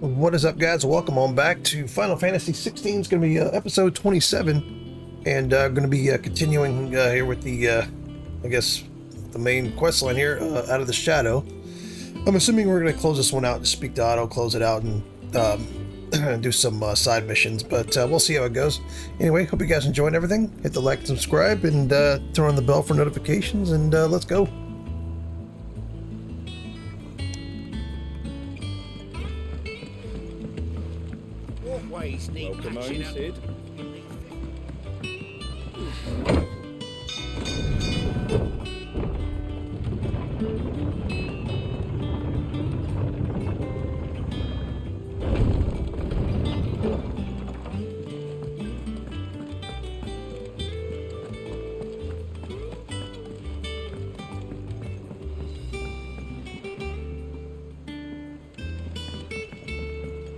What is up, guys? Welcome on back to Final Fantasy 16. It's going to be episode 27, and going to be continuing here with the, I guess, the main quest line here, Out of the Shadow. I'm assuming we're going to close this one out, just speak to Otto, close it out, and do some side missions, but we'll see how it goes. Anyway, hope you guys enjoyed everything. Hit the like and subscribe, and turn on the bell for notifications, and let's go. Welcome home, Sid.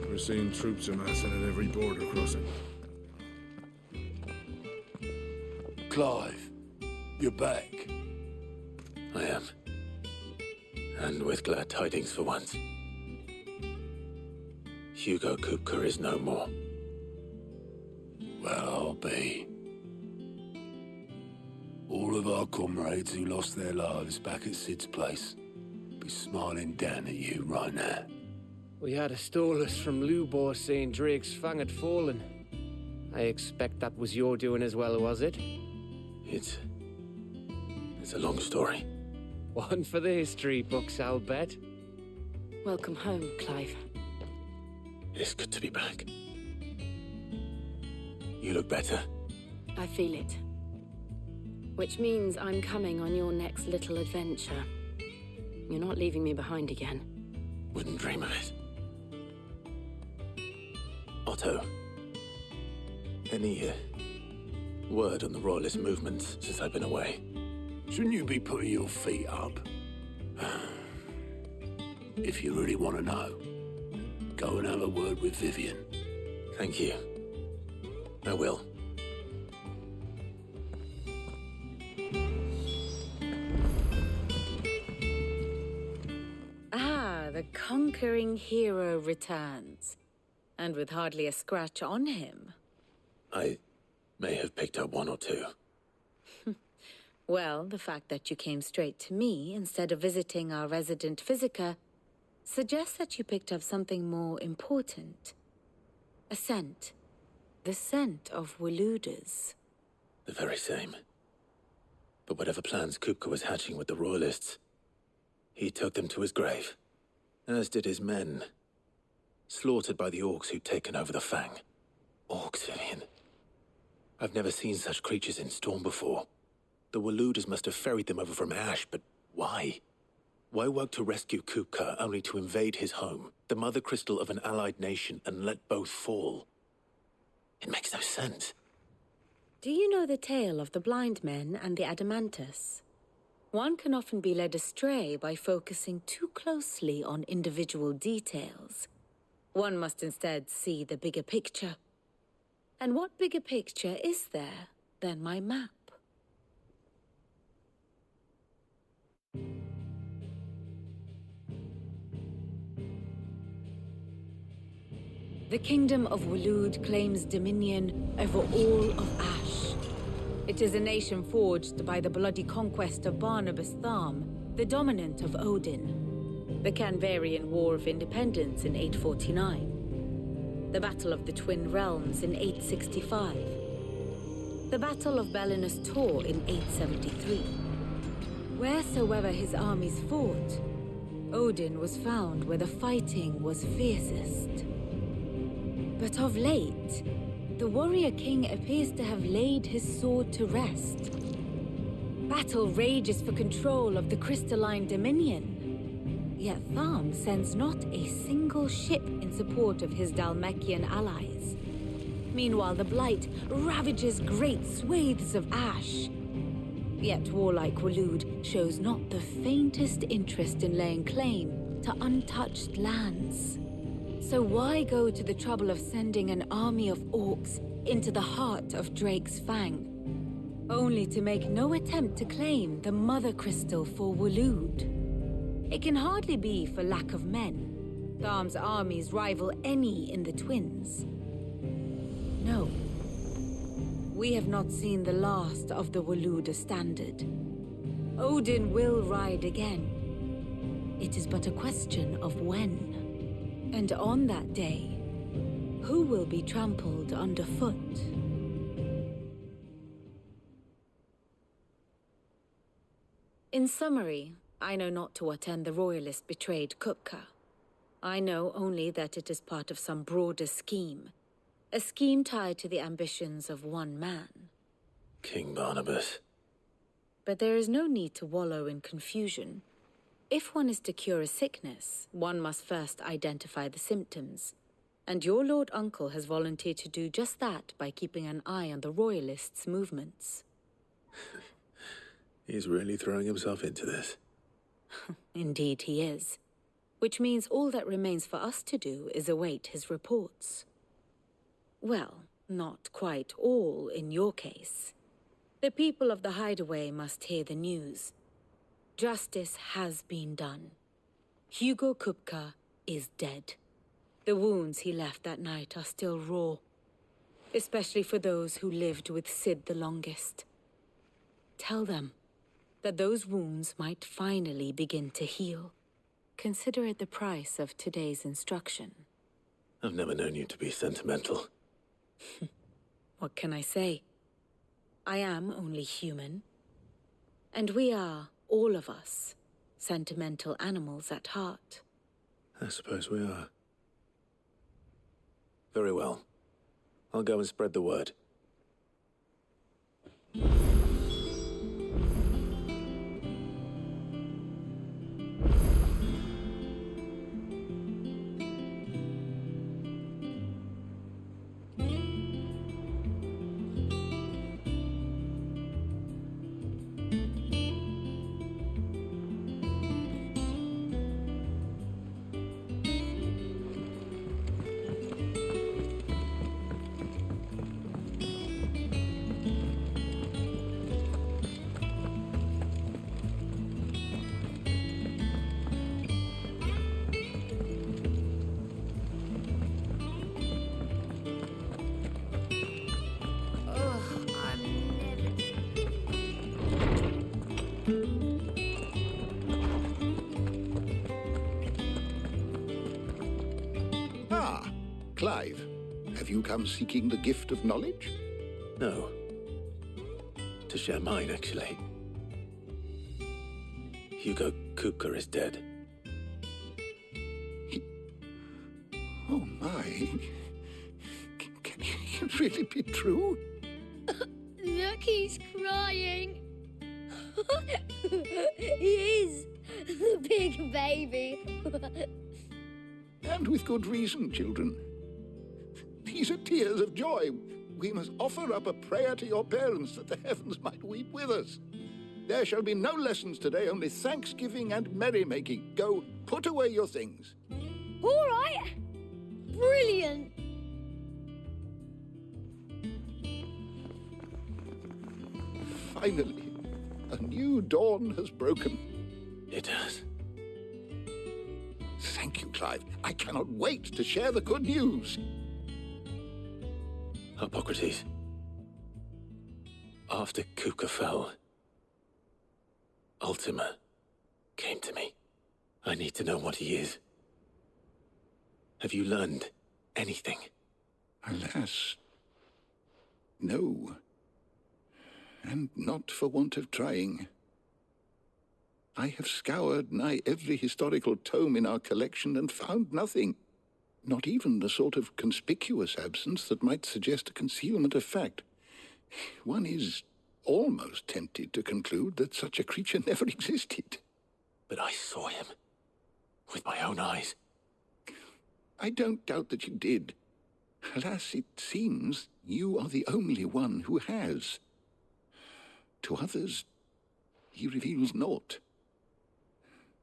We're seeing troops amassing at every border crossing. Clive, you're back. I am. And with glad tidings for once. Hugo Kupka is no more. Well, I'll be. All of our comrades who lost their lives back at Sid's place be smiling down at you right now. We had a stolus from Lubor saying Drake's fang had fallen. I expect that was your doing as well, was it? It's a long story. One for the history books, I'll bet. Welcome home, Clive. It's good to be back. You look better. I feel it. Which means I'm coming on your next little adventure. You're not leaving me behind again. Wouldn't dream of it. Otto, any word on the Royalist movements since I've been away? Shouldn't you be putting your feet up? If you really want to know, go and have a word with Vivian. Thank you. I will. The conquering hero returns. And with hardly a scratch on him. I may have picked up one or two. Well, the fact that you came straight to me instead of visiting our resident physiker suggests that you picked up something more important. A scent. The scent of Waludas. The very same. But whatever plans Kupka was hatching with the Royalists, he took them to his grave. As did his men. Slaughtered by the orcs who'd taken over the Fang. Orcs, Vivian. I've never seen such creatures in Storm before. The Waludas must have ferried them over from Ash, but why? Why work to rescue Kupka only to invade his home, the mother crystal of an allied nation, and let both fall? It makes no sense. Do you know the tale of the blind men and the Adamantus? One can often be led astray by focusing too closely on individual details. One must instead see the bigger picture. And what bigger picture is there than my map? The Kingdom of Waloed claims dominion over all of Ash. It is a nation forged by the bloody conquest of Barnabas Tharm, the dominant of Odin. The Canvarian War of Independence in 849. The Battle of the Twin Realms in 865. The Battle of Belinus Tor in 873. Wheresoever his armies fought, Odin was found where the fighting was fiercest. But of late, the warrior king appears to have laid his sword to rest. Battle rages for control of the crystalline dominion. Yet Tharm sends not a single ship in support of his Dhalmekian allies. Meanwhile, the Blight ravages great swathes of Ash. Yet warlike Waloed shows not the faintest interest in laying claim to untouched lands. So why go to the trouble of sending an army of orcs into the heart of Drake's Fang, only to make no attempt to claim the Mother Crystal for Waloed? It can hardly be for lack of men, Tharm's armies rival any in the Twins? No. We have not seen the last of the Waluda standard. Odin will ride again. It is but a question of when. And on that day, who will be trampled underfoot? In summary, I know not to what end the Royalist betrayed Kupka. I know only that it is part of some broader scheme. A scheme tied to the ambitions of one man. King Barnabas. But there is no need to wallow in confusion. If one is to cure a sickness, one must first identify the symptoms. And your Lord Uncle has volunteered to do just that by keeping an eye on the Royalists' movements. He's really throwing himself into this. Indeed he is. Which means all that remains for us to do is await his reports. Well, not quite all in your case. The people of the Hideaway must hear the news. Justice has been done. Hugo Kupka is dead. The wounds he left that night are still raw, especially for those who lived with Sid the longest. Tell them that those wounds might finally begin to heal. Consider it the price of today's instruction. I've never known you to be sentimental. What can I say? I am only human. And we are, all of us, sentimental animals at heart. I suppose we are. Very well. I'll go and spread the word. Clive, have you come seeking the gift of knowledge? No. To share mine, actually. Hugo Kupka is dead. Oh my. Can it really be true? Look, he's crying. He is. The big baby. And with good reason, children. These are tears of joy. We must offer up a prayer to your parents that the heavens might weep with us. There shall be no lessons today, only thanksgiving and merrymaking. Go, put away your things. All right. Brilliant. Finally, a new dawn has broken. It has. Thank you, Clive. I cannot wait to share the good news. Hippocrates. After Kupka fell, Ultima came to me. I need to know what he is. Have you learned anything? Alas, no. And not for want of trying. I have scoured nigh every historical tome in our collection and found nothing. Not even the sort of conspicuous absence that might suggest a concealment of fact. One is almost tempted to conclude that such a creature never existed. But I saw him. With my own eyes. I don't doubt that you did. Alas, it seems you are the only one who has. To others, he reveals naught.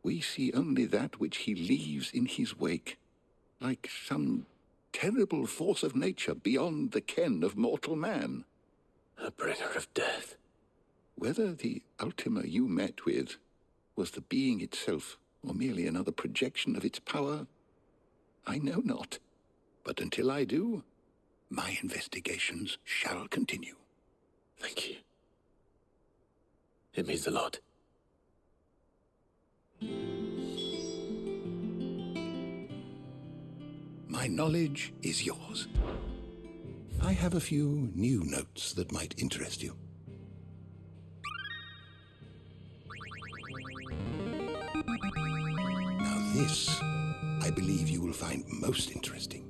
We see only that which he leaves in his wake, like some terrible force of nature beyond the ken of mortal man. A bringer of death. Whether the Ultima you met with was the being itself, or merely another projection of its power, I know not. But until I do, my investigations shall continue. Thank you. It means a lot. My knowledge is yours. I have a few new notes that might interest you. Now this, I believe you will find most interesting.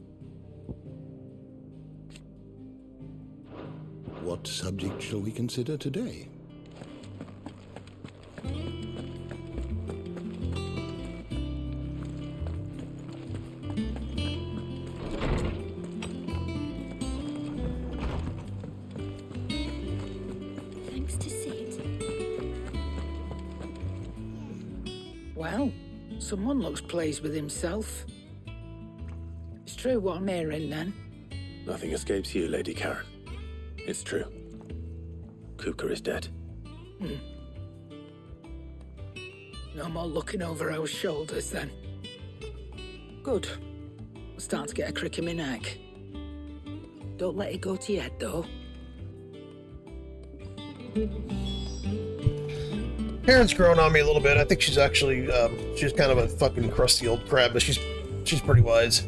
What subject shall we consider today? Thanks to Sid. Well, someone looks pleased with himself. It's true what I'm hearing, then. Nothing escapes you, Lady Karen. It's true. Kupka is dead. No more looking over our shoulders, then. Good. I'm starting to get a crick in my neck. Don't let it go to your head, though. Karen's grown on me a little bit. I think she's actually, she's kind of a fucking crusty old crab, but she's pretty wise.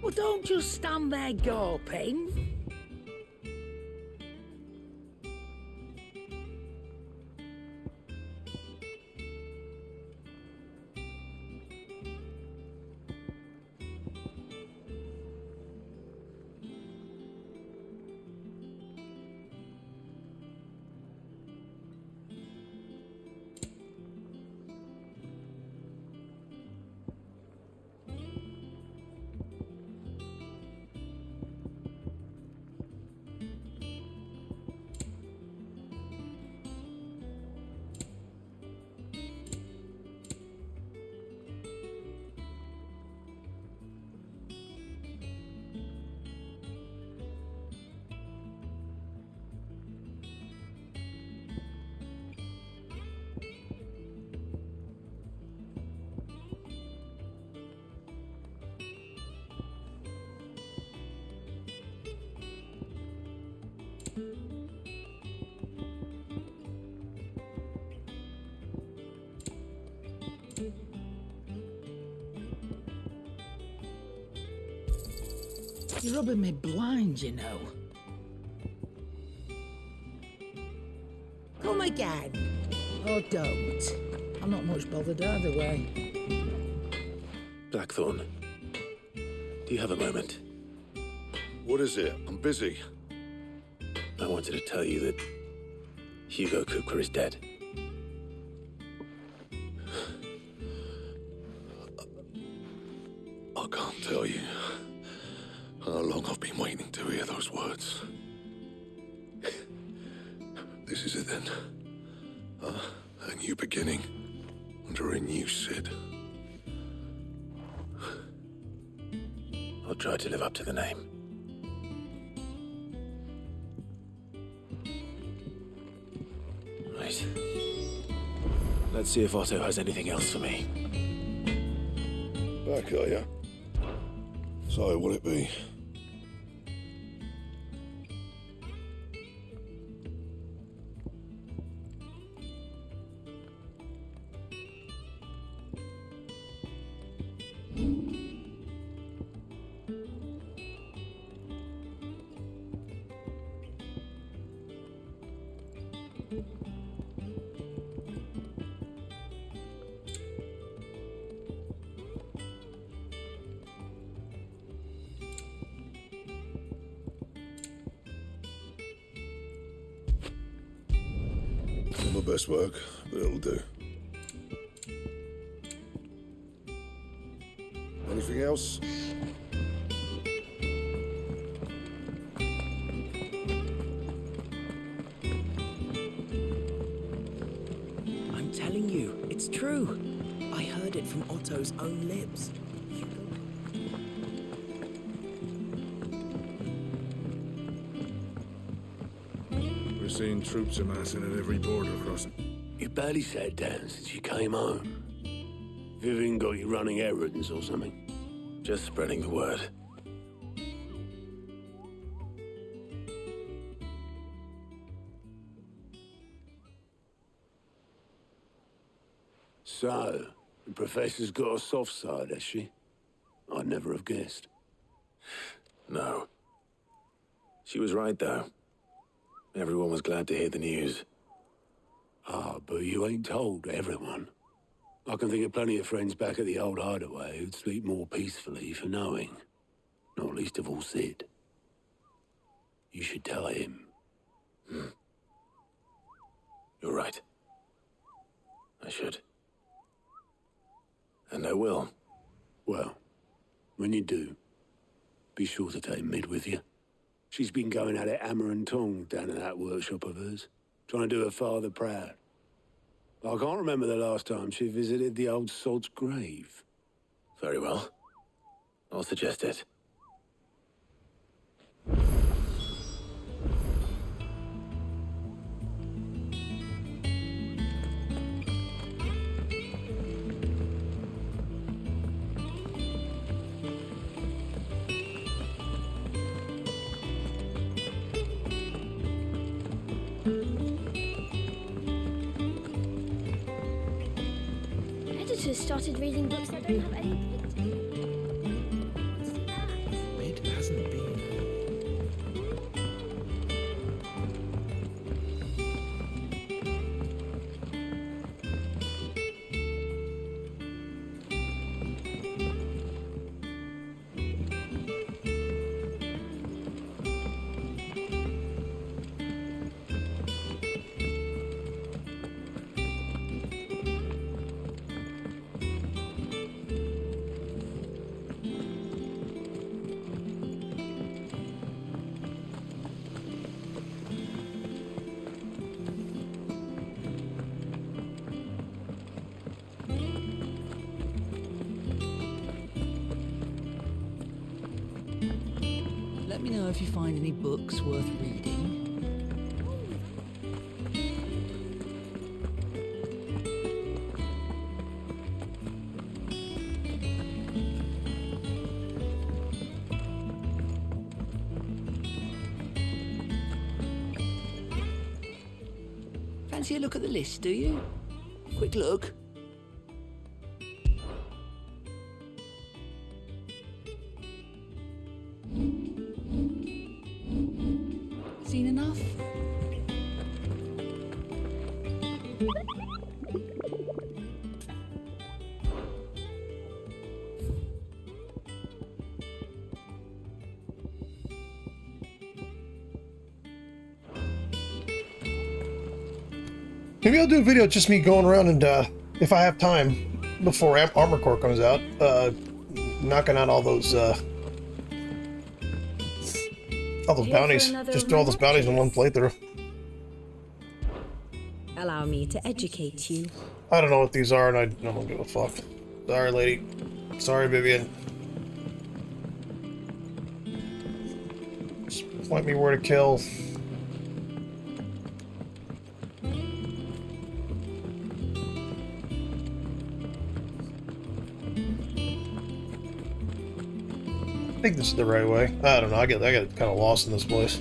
Well, don't just stand there gawping. You're rubbing me blind, you know. Come again. Or don't. I'm not much bothered either way. Blackthorn, do you have a moment? What is it? I'm busy. I wanted to tell you that Hugo Kupka is dead. I can't tell you how long I've been waiting to hear those words. This is it then. A new beginning under a new Sid. I'll try to live up to the name. Right. Let's see if Otto has anything else for me. Back, are ya? So, will it be? Not my best work, but it'll do. Anything else? I'm telling you, it's true. I heard it from Otto's own lips. We're seeing troops amassing at every border crossing. You barely sat down since you came home. Vivian got you running errands or something? Just spreading the word. So, the professor's got a soft side, has she? I'd never have guessed. No. She was right, though. Everyone was glad to hear the news. Ah, but you ain't told everyone. I can think of plenty of friends back at the old hideaway who'd sleep more peacefully for knowing. Not least of all Sid. You should tell him. You're right. I should. And I will. Well, when you do, be sure to take Mid with you. She's been going at it hammer and tong down in that workshop of hers, trying to do her father proud. I can't remember the last time she visited the old sod's grave. Very well. I'll suggest it. Editors started reading books that don't have any pictures. What's that? Mid hasn't been. Let me know if you find any books worth reading. Fancy a look at the list, do you? Quick look. Seen enough? Maybe I'll do a video just me going around and, if I have time, before Armor Core comes out, knocking out all those bounties. Just do all those bounties in one playthrough. Allow me to educate you. I don't know what these are, and I don't give a fuck. Sorry, lady. Sorry, Vivian. Just point me where to kill. I think this is the right way. I don't know. I get kind of lost in this place.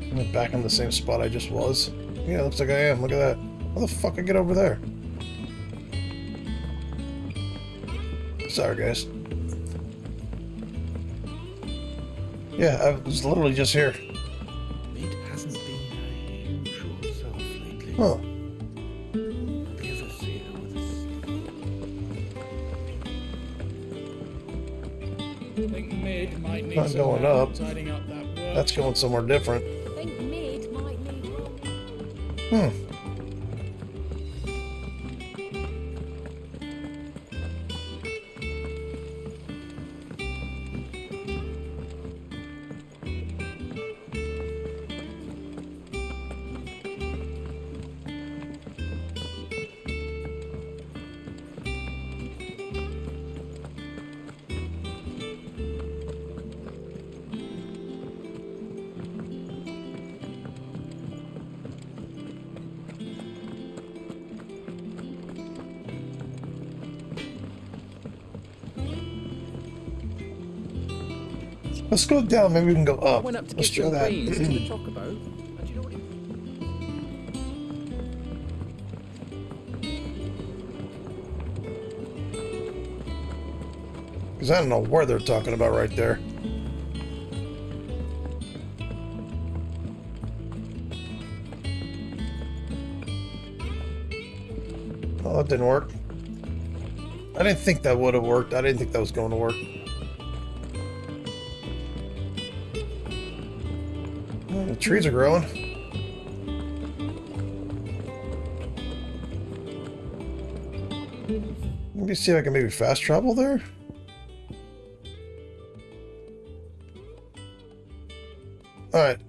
I'm back in the same spot I just was. Yeah, looks like I am. Look at that. How the fuck I get over there? Sorry, guys. Yeah, I was literally just here. Mid hasn't been her usual self lately. Huh. Have you ever seen her with us? Think Mid might need Not some going help up. tidying up that work. That's going somewhere different. Think Mid might need Hmm. Let's go down. Maybe we can go I up. went up to Let's give try some that. beans to the chocobo. And you know what he... Because I don't know where they're talking about right there. Oh, that didn't work. I didn't think that would have worked. I didn't think that was going to work. Oh, the trees are growing. Let me see if I can maybe fast travel there. Alright.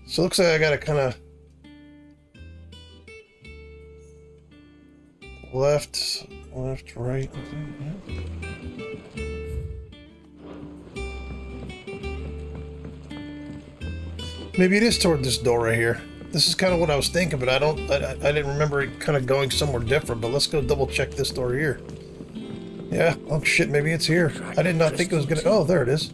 So it looks like I gotta kind of left, right. Maybe it is toward this door right here. This is kind of what I was thinking, but I didn't remember it kind of going somewhere different. But let's go double check this door here. Yeah. Oh shit. Maybe it's here. I did not think it was gonna. Oh, there it is.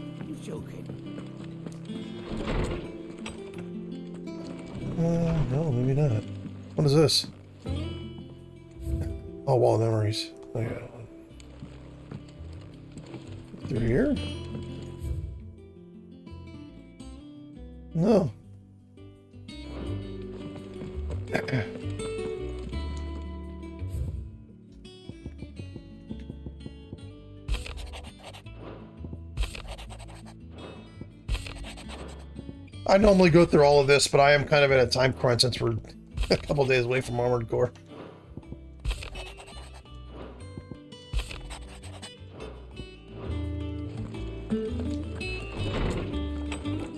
No, maybe not. What is this? Oh, wall of memories. Oh yeah. Through here? No. I normally go through all of this, but I am kind of in a time crunch since we're a couple days away from Armored Core.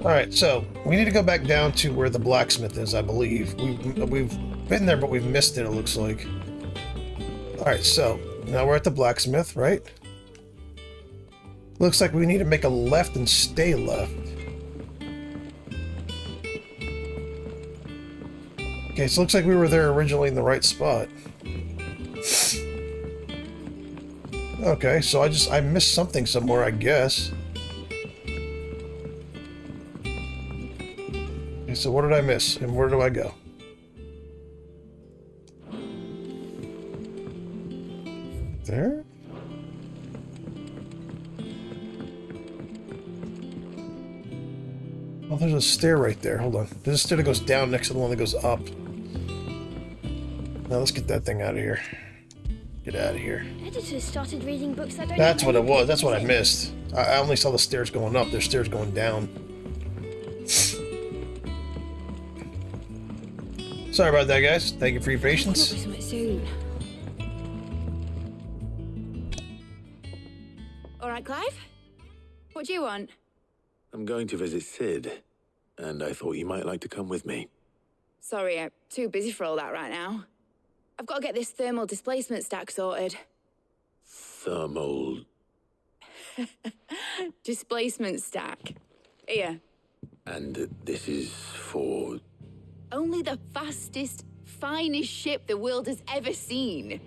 Alright, so we need to go back down to where the blacksmith is, I believe. We've been there, but we've missed it, it looks like. Alright, so now we're at the blacksmith, right? Looks like we need to make a left and stay left. Okay, so it looks like we were there originally in the right spot. Okay, so I missed something somewhere, I guess. Okay, so what did I miss? And where do I go? There? Oh, there's a stair right there. Hold on. There's a stair that goes down next to the one that goes up. Now let's get that thing out of here. Get out of here. Editors started reading books that don't. That's what it was. That's what I missed. I only saw the stairs going up. There's stairs going down. Sorry about that, guys. Thank you for your patience. Soon. All right, Clive. What do you want? I'm going to visit Sid, and I thought you might like to come with me. Sorry, I'm too busy for all that right now. I've got to get this thermal displacement stack sorted. Thermal... Displacement stack. Here. And this is for... Only the fastest, finest ship the world has ever seen.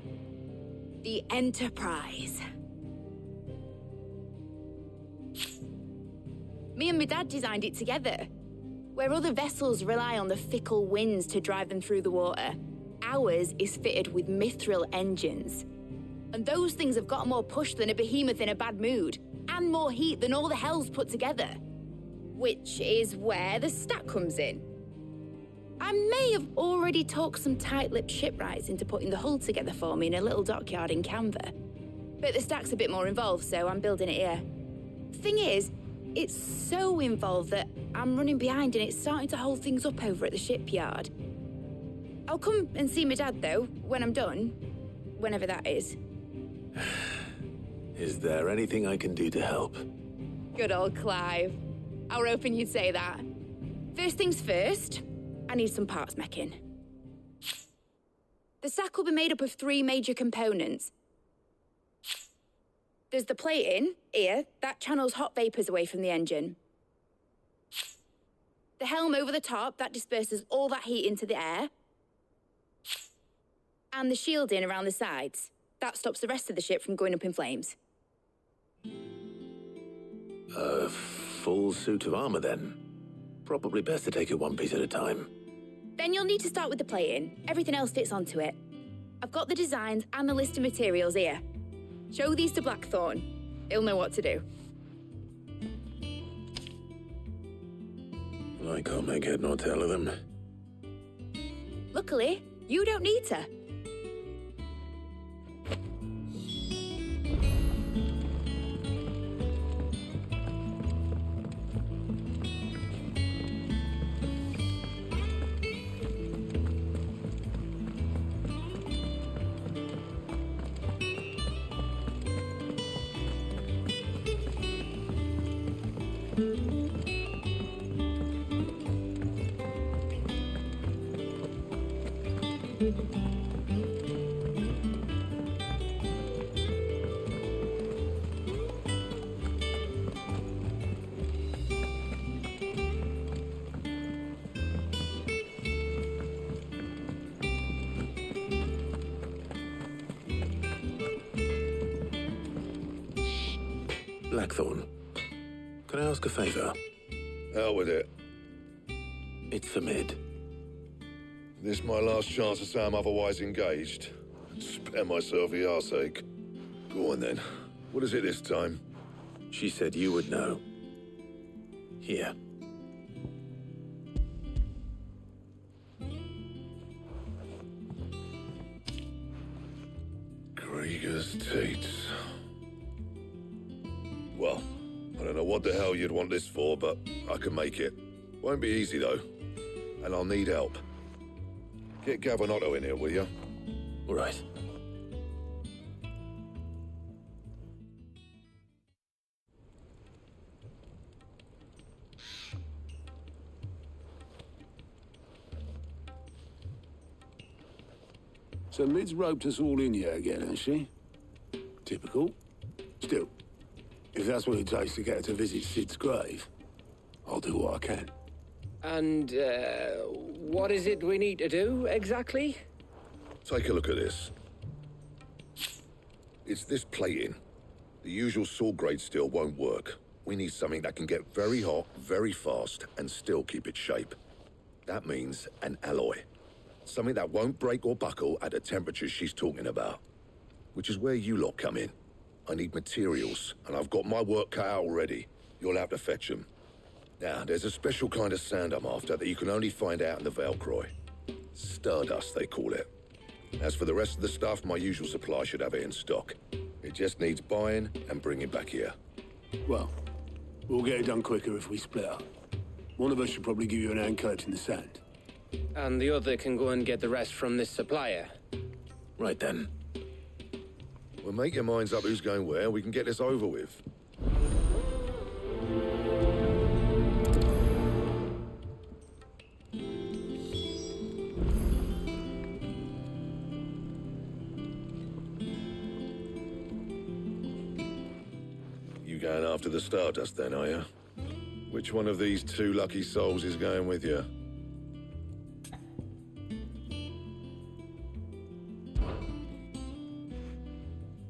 The Enterprise. Me and my dad designed it together. Where other vessels rely on the fickle winds to drive them through the water, ours is fitted with mithril engines. And those things have got more push than a behemoth in a bad mood, and more heat than all the hells put together. Which is where the stack comes in. I may have already talked some tight-lipped shipwrights into putting the hull together for me in a little dockyard in Canva. But the stack's a bit more involved, so I'm building it here. Thing is, it's so involved that I'm running behind and it's starting to hold things up over at the shipyard. I'll come and see my dad, though, when I'm done. Whenever that is. Is there anything I can do to help? Good old Clive. I were hoping you'd say that. First things first, I need some parts meching. The stack will be made up of 3 major components. There's the plating, here, that channels hot vapors away from the engine. The helm over the top, that disperses all that heat into the air. And the shielding around the sides. That stops the rest of the ship from going up in flames. A full suit of armor, then. Probably best to take it one piece at a time. Then you'll need to start with the plating. Everything else fits onto it. I've got the designs and the list of materials here. Show these to Blackthorn. He'll know what to do. I can't make head nor tail of them. Luckily, you don't need to. Blackthorn, can I ask a favor? Hell with it. It's for Mid. This my last chance to say I'm otherwise engaged. Spare myself the arseache. Go on then. What is it this time? She said you would know. Here. Krieger's Tates. Well, I don't know what the hell you'd want this for, but I can make it. Won't be easy, though. And I'll need help. Get Gavinotto in here, will you? All right. So Mid's roped us all in here again, has she? Typical. Still, if that's what it takes to get her to visit Sid's grave, I'll do what I can. And, what is it we need to do, exactly? Take a look at this. It's this plating. The usual sword-grade steel won't work. We need something that can get very hot, very fast, and still keep its shape. That means an alloy. Something that won't break or buckle at the temperatures she's talking about. Which is where you lot come in. I need materials, and I've got my work cut out already. You'll have to fetch them. Now, there's a special kind of sand I'm after that you can only find out in the Valcroy. Stardust, they call it. As for the rest of the stuff, my usual supply should have it in stock. It just needs buying and bringing back here. Well, we'll get it done quicker if we split up. One of us should probably give you an hand coat in the sand. And the other can go and get the rest from this supplier. Right then. Well, make your minds up who's going where, we can get this over with. You going after the Stardust then, are you? Which one of these two lucky souls is going with you?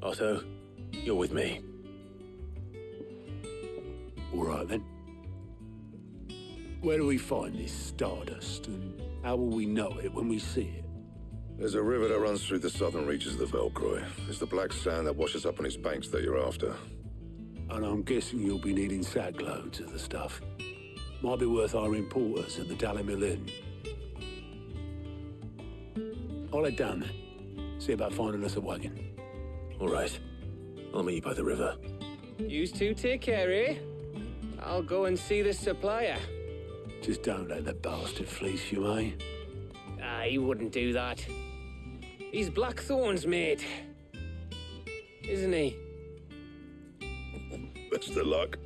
Otto, you're with me. All right, then. Where do we find this Stardust, and how will we know it when we see it? There's a river that runs through the southern reaches of the Valcroy. It's the black sand that washes up on its banks that you're after. And I'm guessing you'll be needing sack loads of the stuff. Might be worth our importers at the Dalimil Inn. I'll head down there. See about finding us a wagon. All right. I'll meet you by the river. Yous two take care, eh? I'll go and see the supplier. Just don't let the bastard fleece you, eh? Ah, he wouldn't do that. He's Blackthorn's mate. Isn't he? Best of luck.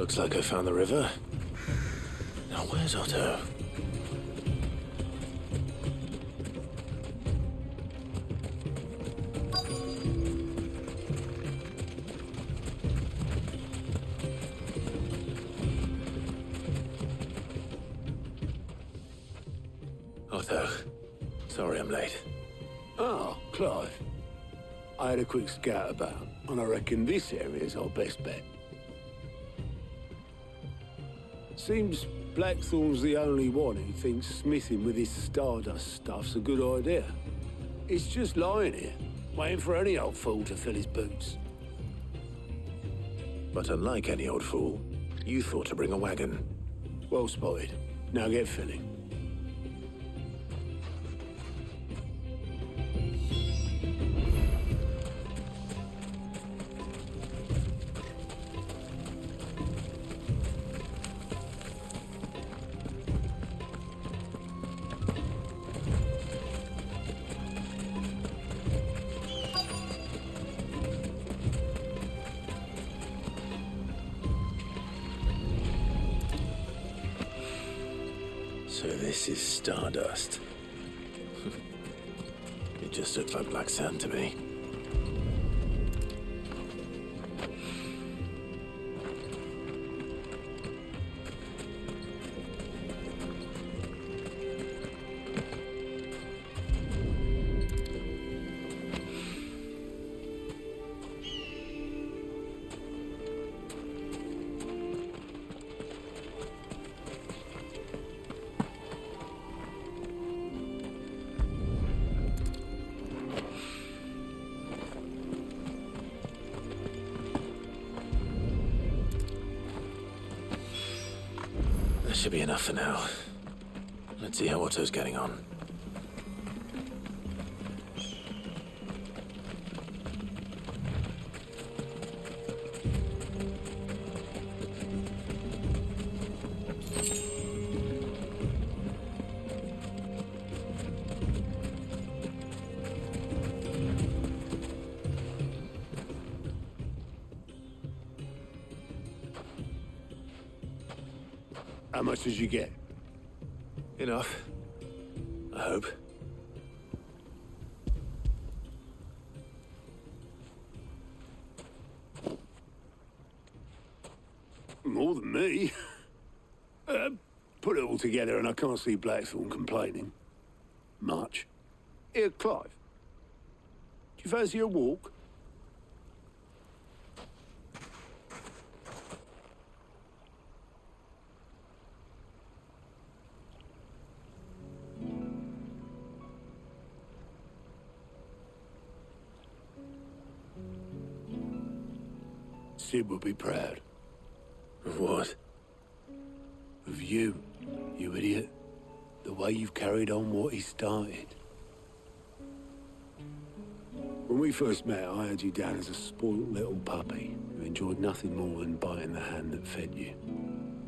Looks like I found the river. Now where's Otto? Otto, sorry I'm late. Oh, Clive. I had a quick scout about, and I reckon this area's our best bet. Seems Blackthorn's the only one who thinks smithing with his Stardust stuff's a good idea. It's just lying here, waiting for any old fool to fill his boots. But unlike any old fool, you thought to bring a wagon. Well spotted. Now get filling. So this is Stardust. It just looks like black sand to me. That should be enough for now. Let's see how Otto's getting on. How much did you get? Enough. I hope. More than me. Put it all together and I can't see Blackthorn complaining. Much. Here, Clive. Do you fancy a walk? Sid would be proud. Of what? Of you, you idiot. The way you've carried on what he started. When we first met, I had you down as a spoiled little puppy who enjoyed nothing more than biting the hand that fed you.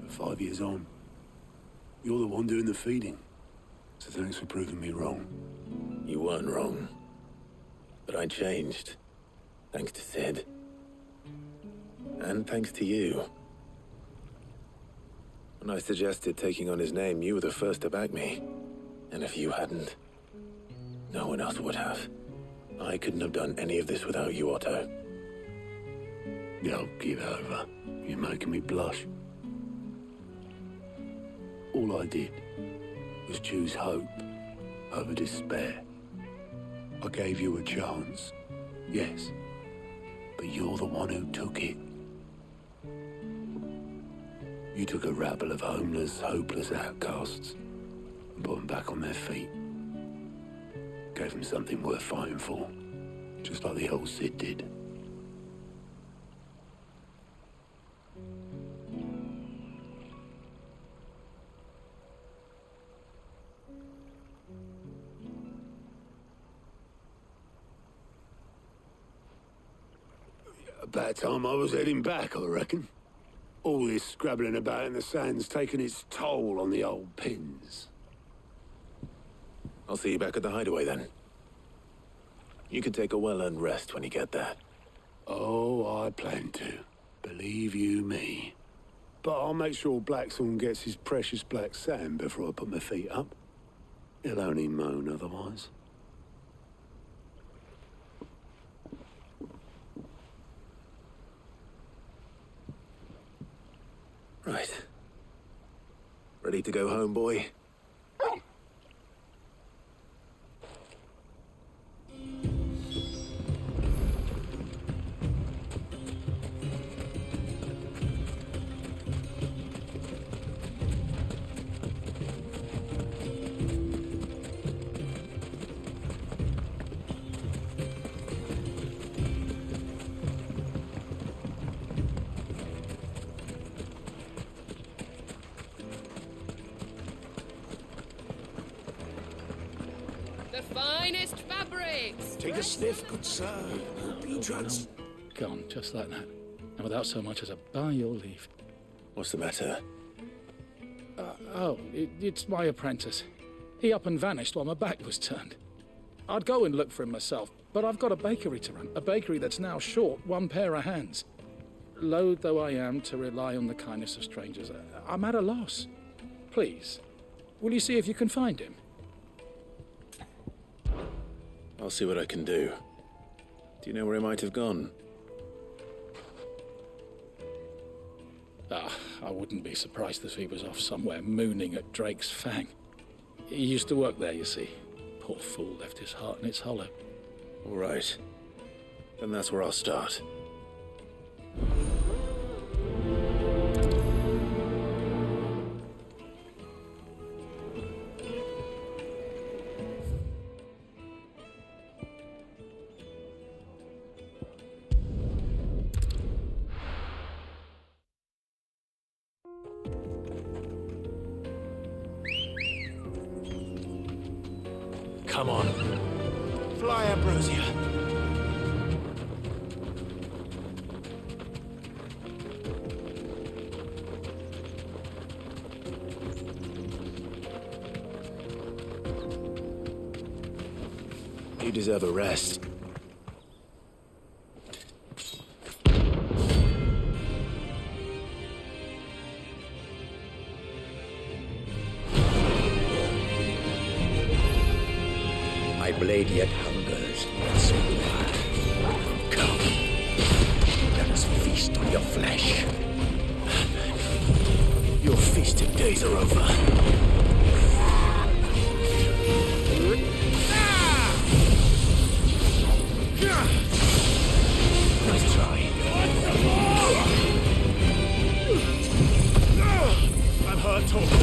But 5 years on, you're the one doing the feeding. So thanks for proving me wrong. You weren't wrong. But I changed. Thanks to Sid. And thanks to you. When I suggested taking on his name, you were the first to back me. And if you hadn't, no one else would have. I couldn't have done any of this without you, Otto. Yo, give over. You're making me blush. All I did was choose hope over despair. I gave you a chance, yes, but you're the one who took it. You took a rabble of homeless, hopeless outcasts and put them back on their feet. Gave them something worth fighting for, just like the old Sid did. About time I was heading back, I reckon. All this scrabbling about in the sand's taken its toll on the old pins. I'll see you back at the hideaway then. You can take a well-earned rest when you get there. Oh, I plan to. Believe you me. But I'll make sure Blackthorn gets his precious black sand before I put my feet up. He'll only moan otherwise. Right. Ready to go home, boy? The finest fabrics! Take a sniff, good sir. Peanuts. Gone, just like that. And without so much as a by your leave. What's the matter? It's my apprentice. He up and vanished while my back was turned. I'd go and look for him myself, but I've got a bakery to run. A bakery that's now short one pair of hands. Loath though I am to rely on the kindness of strangers, I'm at a loss. Please, will you see if you can find him? I'll see what I can do. Do you know where he might have gone? I wouldn't be surprised if he was off somewhere mooning at Drake's Fang. He used to work there, you see. Poor fool left his heart in its hollow. All right. Then that's where I'll start. Come on. Fly, Ambrosia. You deserve a rest. My blade yet hungers, and so do I. Come, let us feast on your flesh. Your feasting days are over. Nice try. I'm hurt, Torkel.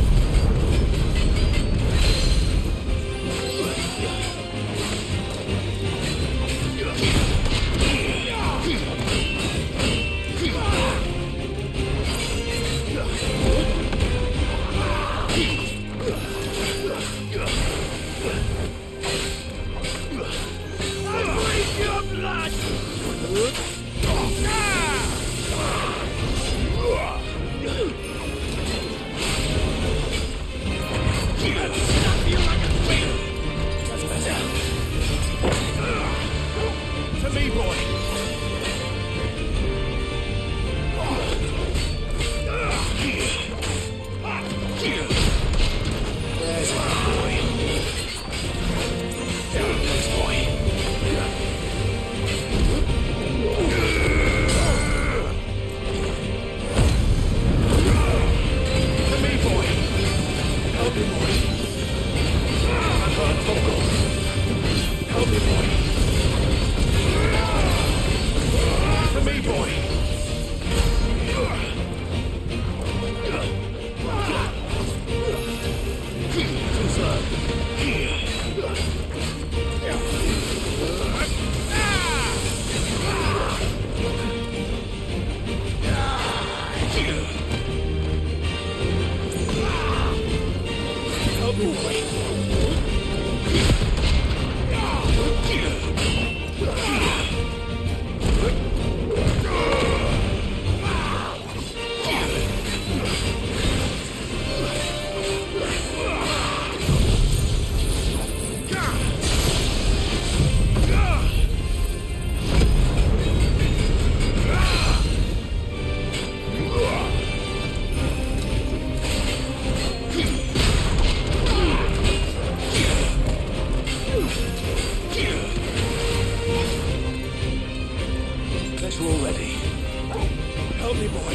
Help me, boy.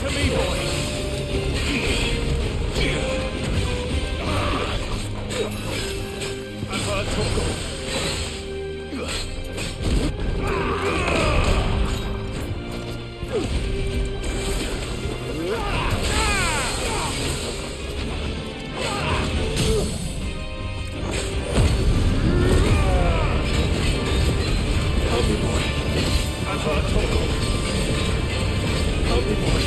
To me, boy. I've heard talk. Help me, boy. I've heard talk. Help me, boy.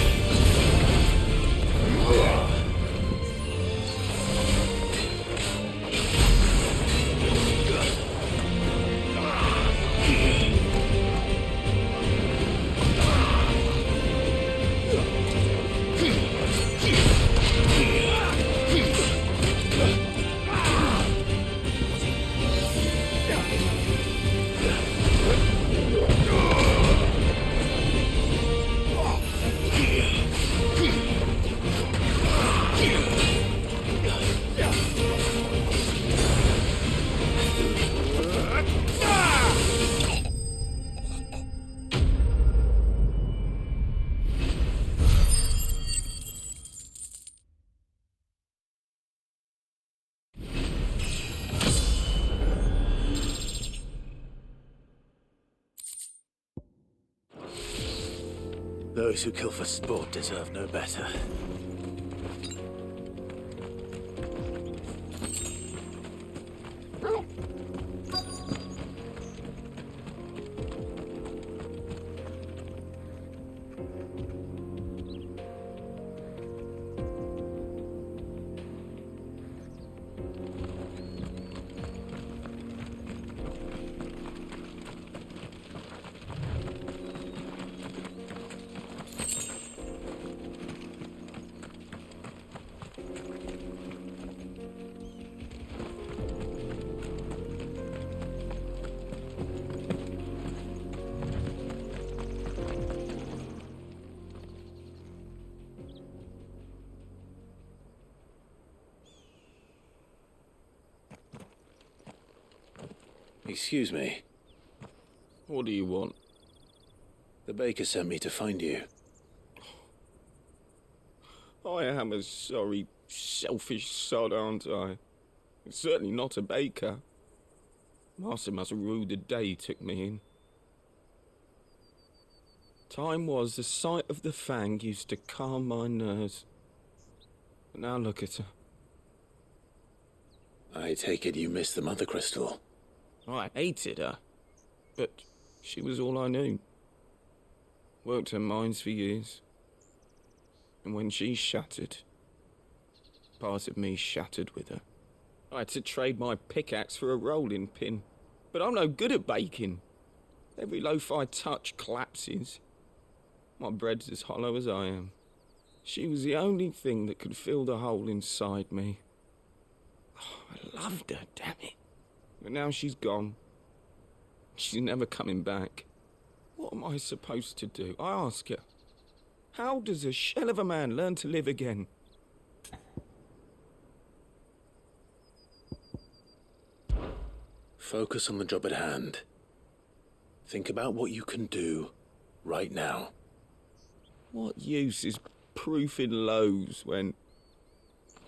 Those who kill for sport deserve no better. Excuse me. What do you want? The baker sent me to find you. I am a sorry, selfish sod, aren't I? Certainly not a baker. Master must have ruled the day he took me in. Time was the sight of the Fang used to calm my nerves. But now look at her. I take it you missed the Mother Crystal. I hated her, but she was all I knew. Worked her mines for years. And when she shattered, part of me shattered with her. I had to trade my pickaxe for a rolling pin, but I'm no good at baking. Every loaf I touch collapses. My bread's as hollow as I am. She was the only thing that could fill the hole inside me. Oh, I loved her, damn it. But now she's gone. She's never coming back. What am I supposed to do? I ask her. How does a shell of a man learn to live again? Focus on the job at hand. Think about what you can do right now. What use is proofing loaves when...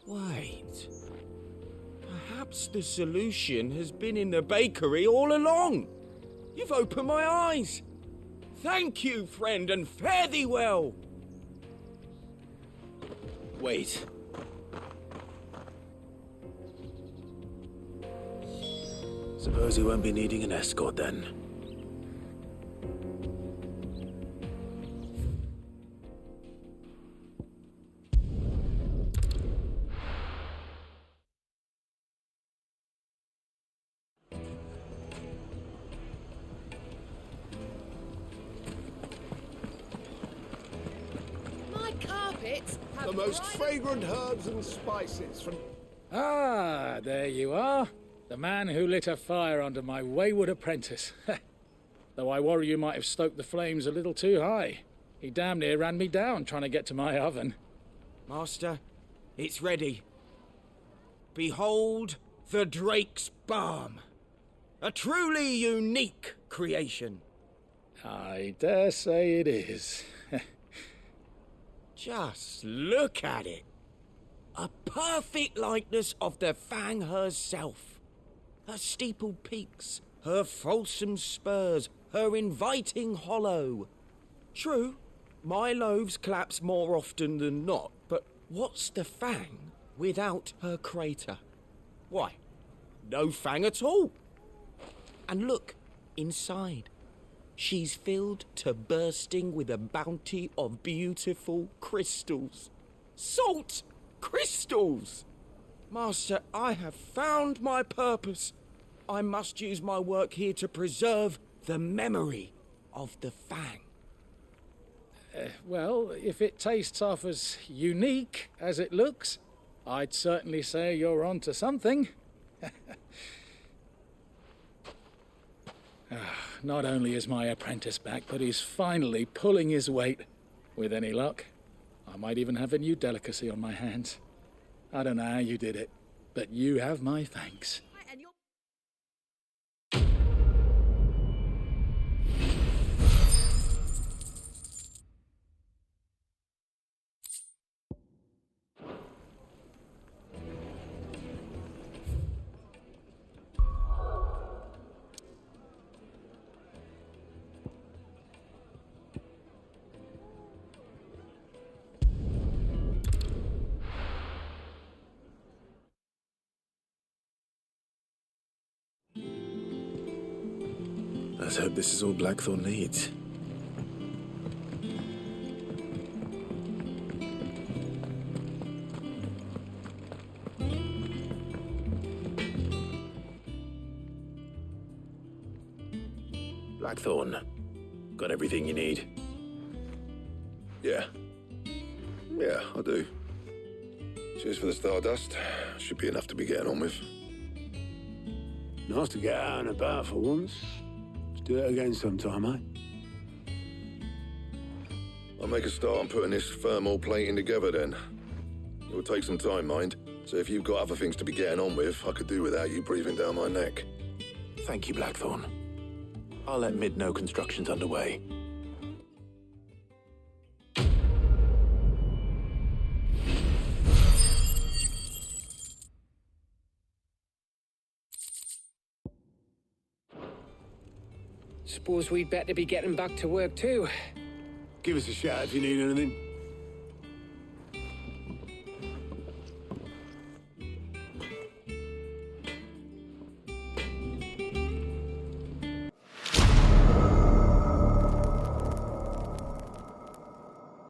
Wait... Perhaps the solution has been in the bakery all along. You've opened my eyes. Thank you, friend, and fare thee well. Wait. Suppose you won't be needing an escort then. The most fragrant herbs and spices from... Ah, there you are. The man who lit a fire under my wayward apprentice. Though I worry you might have stoked the flames a little too high. He damn near ran me down trying to get to my oven. Master, it's ready. Behold the Drake's Balm. A truly unique creation. I dare say it is. Just look at it. A perfect likeness of the Fang herself. Her steepled peaks, her fulsome spurs, her inviting hollow. True, my loaves collapse more often than not, but what's the Fang without her crater? Why, no Fang at all. And look, inside. She's filled to bursting with a bounty of beautiful crystals. Salt crystals! Master, I have found my purpose. I must use my work here to preserve the memory of the Fang. Well, if it tastes half as unique as it looks, I'd certainly say you're onto something. Not only is my apprentice back, but he's finally pulling his weight. With any luck, I might even have a new delicacy on my hands. I don't know how you did it, but you have my thanks. Let's hope this is all Blackthorn needs. Blackthorn, got everything you need? Yeah. Yeah, I do. Cheers for the stardust. Should be enough to be getting on with. Nice to get out and about for once. Let's do it again sometime, eh? I'll make a start on putting this thermal plating together then. It will take some time, mind. So if you've got other things to be getting on with, I could do without you breathing down my neck. Thank you, Blackthorn. I'll let Mid know construction's underway. Suppose we'd better be getting back to work too. Give us a shout if you need anything.